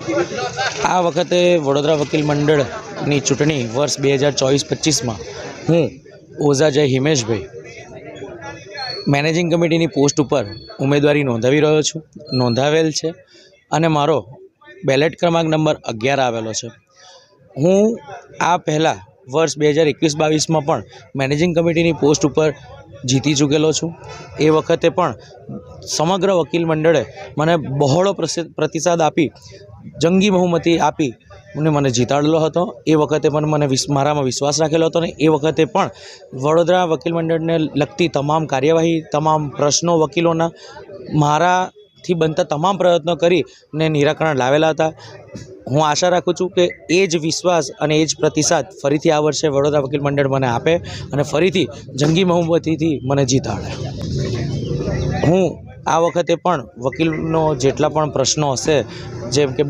આ વખતે વડોદરા વકીલ મંડળની ચૂંટણી વર્ષ 2024-25માં હું ઓઝા જય હિમેશભાઈ મેનેજિંગ કમિટીની પોસ્ટ ઉપર ઉમેદવારી નોંધાવેલ છે અને મારો બેલેટ ક્રમાંક નંબર 11 આવેલો છે। હું આ પહેલાં વર્ષ 2021-22માં પણ મેનેજિંગ કમિટીની પોસ્ટ ઉપર જીતી ચૂકેલો છું। એ વખતે પણ સમગ્ર વકીલ મંડળે મને બહોળો પ્રતિસાદ આપી જંગી બહુમતી આપી મને જીતાડેલો હતો। એ વખતે પણ મારામાં વિશ્વાસ રાખેલો હતો અને એ વખતે પણ વડોદરા વકીલ મંડળને લગતી તમામ કાર્યવાહી, તમામ પ્રશ્નો વકીલોના મારાથી બનતા તમામ પ્રયત્નો કરીને નિરાકરણ લાવેલા હતા। હું આશા રાખું છું કે એ જ વિશ્વાસ અને એ જ પ્રતિસાદ ફરીથી આ વર્ષે વડોદરા વકીલ મંડળ મને આપે અને ફરીથી જંગી બહુમતીથી મને જીતાડે। હું આ વખતે પણ વકીલનો જેટલા પણ પ્રશ્નો હશે, જેમ કે